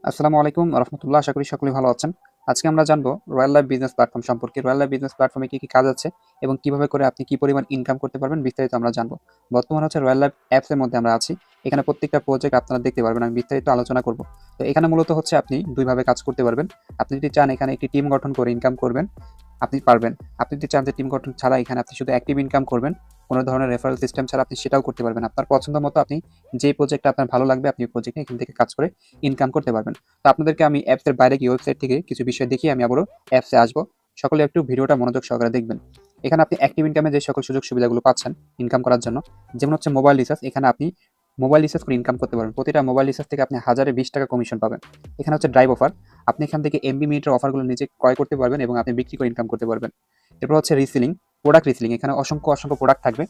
আসসালামু আলাইকুম রহমতুল্লাহ। আশা করি সকলেই ভালো আছেন। আজকে আমরা জানবো রয়্যাল লাইফ বিজনেস প্ল্যাটফর্ম সম্পর্কে। রয়্যাল লাইফ বিজনেস প্ল্যাটফর্মে কি কাজ আছে এবং কিভাবে করে আপনি কি পরিমাণ ইনকাম করতে পারবেন বিস্তারিত আমরা জানবো। বর্তমানে হচ্ছে রয়্যাল লাইফ অ্যাপস এর মধ্যে আমরা আছি। এখানে প্রত্যেকটা প্রজেক্ট আপনারা দেখতে পারবেন। আমি বিস্তারিত আলোচনা করব। তো এখানে মূলত হচ্ছে আপনি দুইভাবে কাজ করতে পারবেন। আপনি যদি চান এখানে একটি টিম গঠন করে ইনকাম করবেন, আপনি পারবেন। আপনি যদি চান যে টিম গঠন ছাড়া এখানে আপনি শুধু অ্যাক্টিভ ইনকাম করবেন, কোনো ধরনের রেফারেল সিস্টেম ছাড়া আপনি সেটাও করতে পারবেন। আপনার পছন্দ মতো আপনি যে প্রজেক্টটা আপনার ভালো লাগবে আপনি প্রজেক্টে এখান থেকে কাজ করে ইনকাম করতে পারবেন। তো আপনাদেরকে আমি অ্যাপসের বাইরে গিয়ে ওয়েবসাইট থেকে কিছু বিষয় দেখিয়ে আমি আবারও অ্যাপসে আসবো। সকলে একটু ভিডিওটা মনোযোগ সহকারে দেখবেন। এখানে আপনি অ্যাক্টিভ ইনকামে যে সকল সুযোগ সুবিধাগুলো পাচ্ছেন ইনকাম করার জন্য, যেমন হচ্ছে মোবাইল রিচার্জ। এখানে আপনি মোবাইল রিচার্জ করে ইনকাম করতে পারবেন। প্রতিটা মোবাইল রিচার্জ থেকে আপনি 1020 টাকা কমিশন পাবেন। এখানে হচ্ছে ড্রাইভ অফার। আপনি এখান থেকে এমবি মিনিটের অফারগুলো নিজে ক্রয় করতে পারবেন এবং আপনি বিক্রি করে ইনকাম করতে পারবেন। এরপর হচ্ছে রিসেলিং, প্রোডাক্ট রিসেলিং। এখানে অসংখ্য অসংখ্য প্রোডাক্ট থাকবে,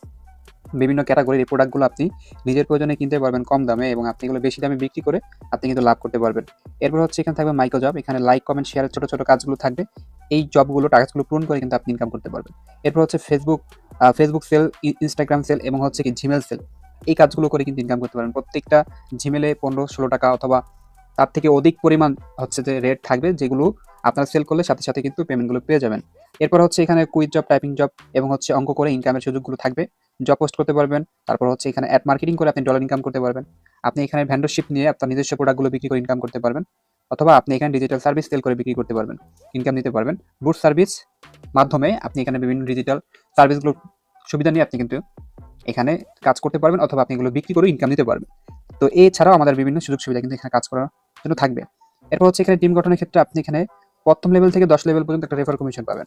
বিভিন্ন ক্যাটাগরির। এই প্রোডাক্টগুলো আপনি নিজের প্রয়োজনে কিনতে পারবেন কম দামে এবং আপনি এগুলো বেশি দামে বিক্রি করে আপনি কিন্তু লাভ করতে পারবেন। এরপর হচ্ছে এখানে থাকবে মাইক্রো জব। এখানে লাইক কমেন্ট শেয়ারের ছোট ছোট কাজগুলো থাকবে। এই জবগুলো টাস্কগুলো পূরণ করে কিন্তু আপনি ইনকাম করতে পারবেন। এরপর হচ্ছে ফেসবুক সেল, ইনস্টাগ্রাম সেল এবং হচ্ছে কি জিমেল সেল। এই কাজগুলো করে কিন্তু ইনকাম করতে পারবেন। প্রত্যেকটা জিমেলে 15-16 টাকা অথবা তার থেকে অধিক পরিমাণ হচ্ছে যে রেট থাকবে, যেগুলো আপনারা সেল করলে সাথে সাথে কিন্তু পেমেন্টগুলো পেয়ে যাবেন। এরপর হচ্ছে এখানে কুইজ জব, টাইপিং জব এবং হচ্ছে অঙ্ক করে ইনকামের সুযোগগুলো থাকবে। জব পোস্ট করতে পারবেন। তারপর হচ্ছে এখানে অ্যাড মার্কেটিং করে আপনি ডলার ইনকাম করতে পারবেন। আপনি এখানে ভেন্ডরশিপ নিয়ে আপনার নিজস্ব প্রোডাক্টগুলো বিক্রি করে ইনকাম করতে পারবেন। অথবা আপনি এখানে ডিজিটাল সার্ভিস সেল করে বিক্রি করতে পারবেন, ইনকাম নিতে পারবেন। বুট সার্ভিস মাধ্যমে আপনি এখানে বিভিন্ন ডিজিটাল সার্ভিসগুলোর সুবিধা নিয়ে আপনি কিন্তু এখানে কাজ করতে পারবেন অথবা আপনি এগুলো বিক্রি করে ইনকাম নিতে পারবেন। তো এছাড়াও আমাদের বিভিন্ন সুযোগ সুবিধা কিন্তু এখানে কাজ করার জন্য থাকবে। এরপর হচ্ছে এখানে টিম গঠনের ক্ষেত্রে আপনি এখানে প্রথম লেভেল থেকে 10 লেভেল পর্যন্ত একটা রেফার কমিশন পাবেন,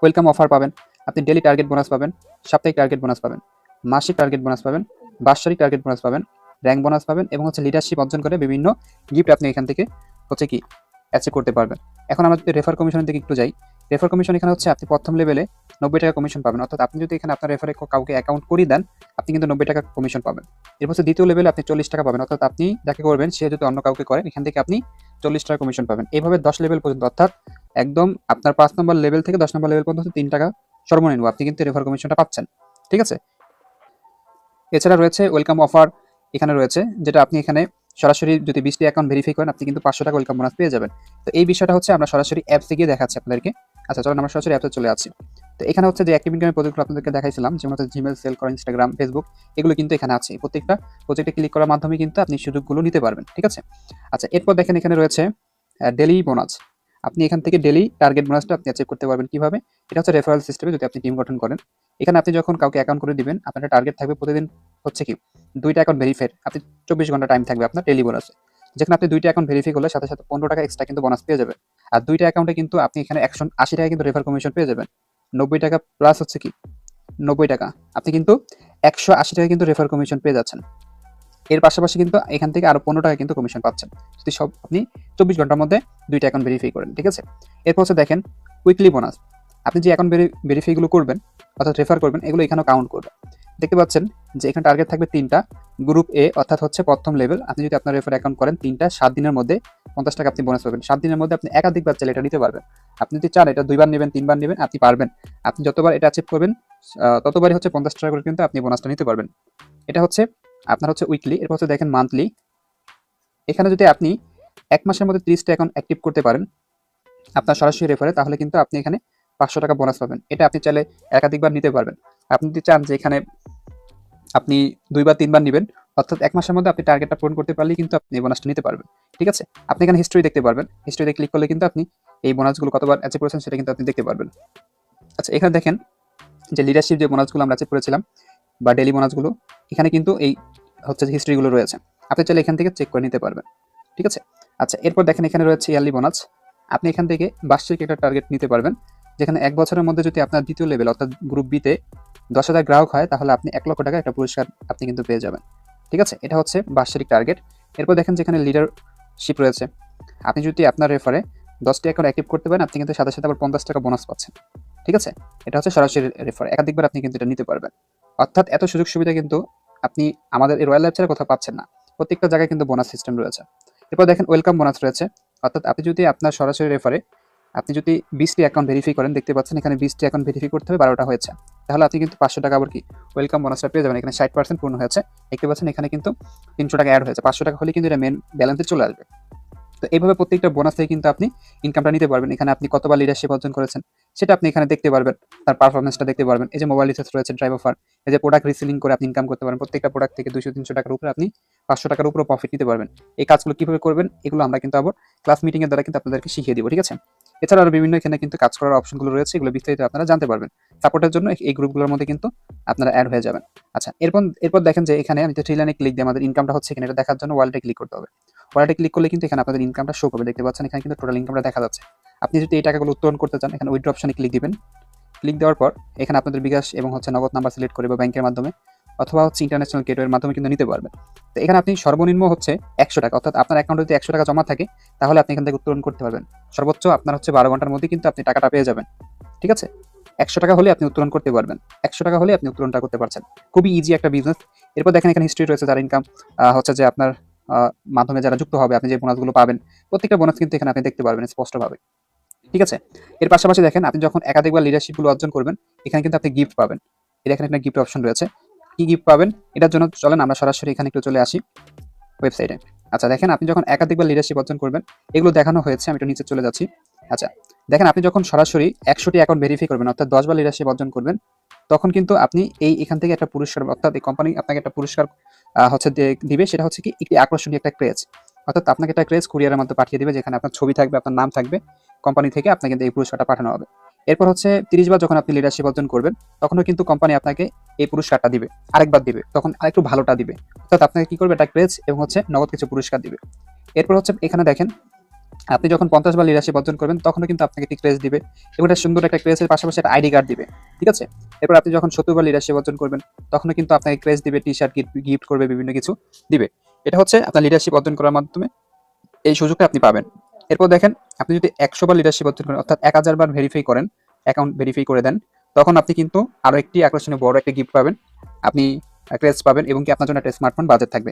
ওয়েলকাম অফার পাবেন, আপনি ডেলি টার্গেট বোনাস পাবেন, সাপ্তাহিক টার্গেট বোনাস পাবেন, মাসিক টার্গেট বোনাস পাবেন, বার্ষিক টার্গেট বোনাস পাবেন, র্যাঙ্ক বোনাস পাবেন এবং হচ্ছে লিডারশিপ অর্জন করে বিভিন্ন গিফট আপনি এখান থেকে হচ্ছে কি অ্যাচিভ করতে পারবেন। এখন আমরা যদি রেফার কমিশনের দিকে একটু যাই, রেফার কমিশন এখানে হচ্ছে আপনি প্রথম লেভেলে 90 টাকা কমিশন পাবেন। অর্থাৎ আপনি যদি এখানে আপনার রেফারে কাউকে অ্যাকাউন্ট করিয়ে দেন, আপনি কিন্তু 90 টাকা কমিশন পাবেন। এরপর হচ্ছে দ্বিতীয় লেভেলে আপনি 40 টাকা পাবেন। অর্থাৎ আপনি যাকে করবেন সে যদি অন্য কাউকে করেন, এখান থেকে আপনি 40 টাকা কমিশন পাবেন। এইভাবে 10 লেভেল পর্যন্ত, অর্থাৎ একদম আপনার 5 নম্বর লেভেল থেকে 10 নম্বর লেভেল পর্যন্ত 3 টাকা সর্বনিম্ন আপনি কিন্তু রেফার কমিশনটা পাচ্ছেন। ঠিক আছে? এছাড়া রয়েছে ওয়েলকাম অফার এখানে রয়েছে, যেটা আপনি এখানে সরাসরি যদি 20টি অ্যাকাউন্ট ভেরিফাই করেন আপনি কিন্তু 500 টাকা ওয়েলকাম বোনাস পেয়ে যাবেন। তো এই বিষয়টা হচ্ছে আমরা সরাসরি অ্যাপসে গিয়ে দেখাচ্ছি আপনাদেরকে। আচ্ছা চলুন আমরা সরাসরি অ্যাপসে চলে আসছি। তো এখানে হচ্ছে যে অ্যাক্টিভ ইনকামের প্রজেক্টগুলো আপনাদেরকে দেখাইছিলাম, যেমন হচ্ছে জিমেল সেল করা, ইনস্টাগ্রাম, ফেসবুক, এগুলো কিন্তু এখানে আছে। প্রত্যেকটা প্রজেক্টে ক্লিক করার মাধ্যমে কিন্তু আপনি সুযোগগুলো নিতে পারবেন। ঠিক আছে? আচ্ছা এরপর দেখেন এখানে রয়েছে ডেলি বোনাস। আপনি এখান থেকে ডেলি টার্গেট বোনাসটা আপনি অ্যাচিভ করতে পারবেন কিভাবে? এটা হচ্ছে রেফারেল সিস্টেমে যদি আপনি টিম গঠন করেন। এখানে আপনি যখন কাউকে অ্যাকাউন্ট করে দিবেন, আপনার টার্গেট থাকবে প্রতিদিন হচ্ছে কি 2টা অ্যাকাউন্ট ভেরিফাইড। আপনি 24 ঘন্টা টাইম থাকবে আপনার ডেলি বোনাসে। যেখানে আপনি 2টা অ্যাকাউন্ট ভেরিফাই করলে সাথে সাথে 15 টাকা এক্সট্রা কিন্তু বোনাস পেয়ে যাবেন। আর 2টা অ্যাকাউন্টে কিন্তু আপনি এখানে 180 টাকা কিন্তু রেফার কমিশন পেয়ে যাবেন। 90 টাকা প্লাস হচ্ছে কি 90 টাকা, আপনি কিন্তু 180 টাকা কিন্তু রেফার কমিশন পেয়ে যাচ্ছেন। এর পাশাপাশি কিন্তু এখান থেকে আরো 15 টাকা কিন্তু কমিশন পাচ্ছেন যদি সব আপনি 24 ঘন্টার মধ্যে 2টা অ্যাকাউন্ট ভেরিফাই করেন। ঠিক আছে? এরপর হচ্ছে দেখেন উইকলি বোনাস। আপনি যে অ্যাকাউন্ট ভেরিফাই গুলো করবেন অর্থাৎ রেফার করবেন, এগুলো এখানেও কাউন্ট করবে। দেখতে পাচ্ছেন যে এখানে টার্গেট থাকবে 3টা। গ্রুপ এ অর্থাৎ হচ্ছে প্রথম লেভেল, আপনি যদি আপনার রেফার অ্যাকাউন্ট করেন 3টা 7 দিনের মধ্যে 50 টাকা আপনি বোনাস পাবেন। 7 দিনের মধ্যে আপনি একাধিকবার চাইলে এটা নিতে পারবেন। আপনি যদি চান এটা 2বার নেবেন, 3বার নেবেন, আপনি পারবেন। আপনি যতবার এটা অ্যাচিভ করবেন ততবারই হচ্ছে 50 টাকা করে কিন্তু আপনি বোনাসটা নিতে পারবেন। এটা হচ্ছে আপনার হচ্ছে উইকলি। এরপর হচ্ছে দেখেন মান্থলি। এখানে যদি আপনি 1 মাসের মধ্যে 30টা অ্যাকাউন্ট অ্যাক্টিভ করতে পারেন আপনার সরাসরি রেফারে, তাহলে কিন্তু আপনি এখানে 500 টাকা বোনাস পাবেন। এটা আপনি চাইলে একাধিকবার নিতে পারবেন। আপনি যদি চান যে এখানে আপনি 2বার 3বার নিবেন, অর্থাৎ 1 মাসের মধ্যে আপনি টার্গেটটা পূরণ করতে পারলেই কিন্তু আপনি এই বোনাসটা নিতে পারবেন। ঠিক আছে? আপনি এখানে হিস্ট্রি দেখতে পারবেন। হিস্ট্রিতে ক্লিক করলে কিন্তু আপনি এই বোনাসগুলো কতবার অ্যাচিভ করেছেন সেটা কিন্তু আপনি দেখতে পারবেন। আচ্ছা এখানে দেখেন যে লিডারশিপ যে বোনাসগুলো আমরা অ্যাচিভ করেছিলাম বা ডেইলি বোনাসগুলো, এখানে কিন্তু এই হচ্ছে যে হিস্ট্রিগুলো রয়েছে। আপনি চাইলে এখান থেকে চেক করে নিতে পারবেন। ঠিক আছে? আচ্ছা এরপর দেখেন এখানে রয়েছে ইয়ারলি বোনাস। আপনি এখান থেকে বার্ষিক একটা টার্গেট নিতে পারবেন, যেখানে 1 বছরের মধ্যে যদি আপনার দ্বিতীয় লেভেল অর্থাৎ গ্রুপ বিতে 10,000 গ্রাহক হয়, তাহলে আপনি 1 লক্ষ টাকা একটা পুরস্কার আপনি কিন্তু পেয়ে যাবেন। ঠিক আছে? এটা হচ্ছে বার্ষিক টার্গেট। এরপর দেখেন যেখানে লিডারশিপ রয়েছে। আপনি যদি আপনার রেফারে 10টি অ্যাকাউন্ট অ্যাক্টিভ করতে পারেন, আপনি কিন্তু সাথে সাথে আবার 50 টাকা বোনাস পাচ্ছেন। ঠিক আছে? এটা হচ্ছে সরাসরি রেফার। একাধিকবার আপনি কিন্তু এটা নিতে পারবেন। অর্থাৎ এত সুযোগ সুবিধা কিন্তু আপনি আমাদের এই রয়্যাল লাইফ ছাড়া কোথাও পাচ্ছেন না। প্রত্যেকটা জায়গায় কিন্তু বোনাস সিস্টেম রয়েছে। এরপর দেখেন ওয়েলকাম বোনাস রয়েছে। অর্থাৎ আপনি যদি আপনার সরাসরি রেফারে আপনি যদি 20টি অ্যাকাউন্ট ভেরিফাই করেন, দেখতে পাচ্ছেন এখানে 20টি অ্যাকাউন্ট ভেরিফাই করতে হবে, 12টা হয়েছে। তাহলে আপনি কিন্তু 500 টাকা আবার কি ওয়েলকাম বোনাসটা পেয়ে যাবেন। এখানে 60% পূর্ণ হয়েছে। দেখতে পাচ্ছেন এখানে কিন্তু 300 টাকা অ্যাড হয়েছে। 500 টাকা হলে কিন্তু এটা মেন ব্যালেন্সে চলে আসবে। তো এইভাবে প্রত্যেকটা বোনাস থেকে কিন্তু আপনি ইনকামটা নিতে পারবেন। এখানে আপনি কতবার লিডারশিপ অর্জন করেছেন সেটা আপনি এখানে দেখতে পারবেন, তার পারফরমেন্সটা দেখতে পারবেন। এই যে মোবাইল রিচার্জ রয়েছে, ড্রাইভ অফার, এই যে প্রোডাক্ট রিসেলিং করে আপনি ইনকাম করতে পারেন। প্রত্যেকটা প্রোডাক্ট থেকে 200-300 টাকার উপরে আপনি 500 টাকার উপরে প্রফিট নিতে পারবেন। এই কাজগুলো কিভাবে করবেন এগুলো আমরা কিন্তু আবার ক্লাস মিটিং এর দ্বারা কিন্তু আপনাদেরকে শিখিয়ে দিব, ঠিক আছে? এছাড়া আরো বিভিন্ন এখানে কিন্তু কাজ করার অপশনগুলো রয়েছে, এগুলো বিস্তারিত আপনারা জানতে পারবেন। সাপোর্টের জন্য এই গ্রুপগুলোর মধ্যে কিন্তু আপনারা অ্যাড হয়ে যাবেন। আচ্ছা, এরপর দেখেন যে এখানে আমি তো থ্রি লাইনে ক্লিক দিয়ে আমাদের ইনকামটা হচ্ছে কিনা এটা দেখার জন্য ওয়ালেটে ক্লিক করতে হবে। ওয়ালেটে ক্লিক করলে কিন্তু এখানে আপনাদের ইনকামটা শো করবে, দেখতে পাচ্ছেন এখানে কিন্তু টোটাল ইনকামটা দেখা যাচ্ছে। আপনি যদি এই টাকাগুলো উত্তোলন করতে চান এখানে উইথড্র অপশনে ক্লিক দিবেন। ক্লিক দেওয়ার পর এখানে আপনাদের বিকাশ এবং নগদ নাম্বার সিলেক্ট করে বা ব্যাংকের মাধ্যমে অথবা ইন্টারন্যাশনাল গেটওয়ের মাধ্যমে কিন্তু নিতে পারবেন। তো এখানে আপনি সর্বনিম্ন 100 টাকা, অর্থাৎ আপনার অ্যাকাউন্টে যদি 100 টাকা জমা থাকে তাহলে আপনি এখান থেকে উত্তোলন করতে পারবেন। সর্বোচ্চ আপনার 12 ঘন্টার মধ্যে কিন্তু আপনি টাকাটা পেয়ে যাবেন, ঠিক আছে? 100 টাকা হলে আপনি উত্তোলন করতে পারবেন। 100 টাকা হলে আপনি উত্তোলনটা করতে পারছেন। খুবই ইজি একটা বিজনেস। এরপর দেখেন এখানে হিস্ট্রি রয়েছে, যার ইনকাম যে আপনার মাধ্যমে যারা যুক্ত হবে, আপনি যে বোনাসগুলো পাবেন প্রত্যেকটা বোনাস কিন্তু এখানে আপনি দেখতে পারবেন স্পষ্টভাবে, ঠিক আছে? এর পাশাপাশি দেখেন আপনি যখন একাধিকবার লিডারশিপগুলো অর্জন করবেন এখানে কিন্তু আপনি গিফট পাবেন। এই দেখেন এখানে গিফট অপশন রয়েছে। কি গিফট পাবেন এটার জন্য চলেন আমরা সরাসরি এখানে একটু চলে আসি ওয়েবসাইটে। আচ্ছা, দেখেন আপনি যখন একাধিকবার লিডারশিপ অর্জন করবেন এগুলো দেখানো হয়েছে, আমি একটু নিচে চলে যাচ্ছি। আচ্ছা, দেখেন আপনি যখন সরাসরি 100টি অ্যাকাউন্ট ভেরিফাই করবেন, অর্থাৎ 10 বার লিডারশিপ অর্জন করবেন, তখন কিন্তু আপনি এখান থেকে একটা পুরস্কার, অর্থাৎ এই কোম্পানি আপনাকে একটা পুরস্কার দিবে। সেটা হচ্ছে কি একটি আকর্ষণীয় একটা ক্রেজ, অর্থাৎ আপনাকে একটা ক্রেজ কুরিয়ারের মধ্যে পাঠিয়ে দিবে, যেখানে আপনার ছবি থাকবে, আপনার নাম থাকবে, কোম্পানি থেকে আপনাকে কিন্তু এই পুরস্কারটা পাঠানো হবে। এরপর 30 বার যখন আপনি লিডারশিপ অর্জন করবেন তখনও কিন্তু কোম্পানি আপনাকে এই পুরস্কারটা দিবে, আরেকবার দিবে, তখন আরেকটু ভালোটা দিবে। অর্থাৎ আপনাকে কি করবে, একটা ক্রেজ এবং নগদ কিছু পুরস্কার দিবে। এরপর এখানে দেখেন আপনি যখন 50 বার লিডারশিপ অর্জন করবেন তখনও কিন্তু আপনাকে একটি ক্রেজ দিবে এবং এটা সুন্দর একটা ক্রেজের পাশাপাশি একটা আইডি কার্ড দিবে, ঠিক আছে? এরপর আপনি যখন 70 বার লিডারশিপ অর্জন করবেন তখনও কিন্তু আপনাকে ক্রেজ দিবে, টি শার্ট গিফট করবে, বিভিন্ন কিছু দিবে। এটা আপনার লিডারশিপ অর্জন করার মাধ্যমে এই সুযোগটা আপনি পাবেন। এরপর দেখেন আপনি যদি 100 বার লিডারশিপ অর্জন করেন, অর্থাৎ 1000 বার ভেরিফাই করেন, অ্যাকাউন্ট ভেরিফাই করে দেন, তখন আপনি কিন্তু আরো একটি আকর্ষণীয় বড় একটা গিফট পাবেন, আপনি ক্রেজ পাবেন এবং কি আপনার জন্য একটা স্মার্টফোন বাজেট থাকবে।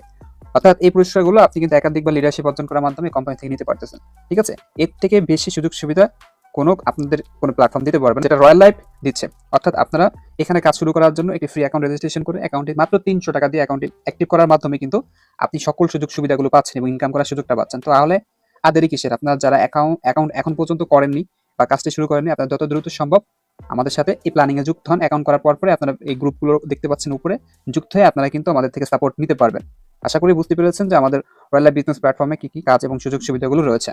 অর্থাৎ এই পুরস্কারগুলো আপনি কিন্তু একাধিকবার লিডারশিপ অর্জন করার মাধ্যমে কোম্পানি থেকে নিতে পারতেছেন, ঠিক আছে? এর থেকে বেশি সুযোগ সুবিধা আপনাদের কোনো প্ল্যাটফর্ম দিতে পারবেন, যেটা রয়্যাল লাইফ দিচ্ছে। অর্থাৎ আপনারা এখানে কাজ শুরু করার জন্য একটি ফ্রি অ্যাকাউন্ট রেজিস্ট্রেশন করে অ্যাকাউন্টে মাত্র 300 টাকা দিয়ে অ্যাকাউন্টে অ্যাক্টিভ করার মাধ্যমে কিন্তু আপনি সকল সুযোগ সুবিধাগুলো পাচ্ছেন এবং ইনকাম করার সুযোগটা পাচ্ছেন। তো তাহলে আর দেরি কিসের? আপনারা যারা অ্যাকাউন্ট এখন পর্যন্ত করেননি বা কাজটি শুরু করেননি, আপনারা যত দ্রুত সম্ভব আমাদের সাথে এই প্ল্যানিং এ যুক্ত হন। অ্যাকাউন্ট করার পরে আপনারা এই গ্রুপগুলো দেখতে পাচ্ছেন উপরে, যুক্ত হয়ে আপনারা কিন্তু আমাদের থেকে সাপোর্ট নিতে পারবেন। আশা করি বুঝতে পেরেছেন যে আমাদের রয়্যাল লাইফ বিজনেস প্ল্যাটফর্মে কি কি কাজ এবং সুযোগ সুবিধাগুলো রয়েছে।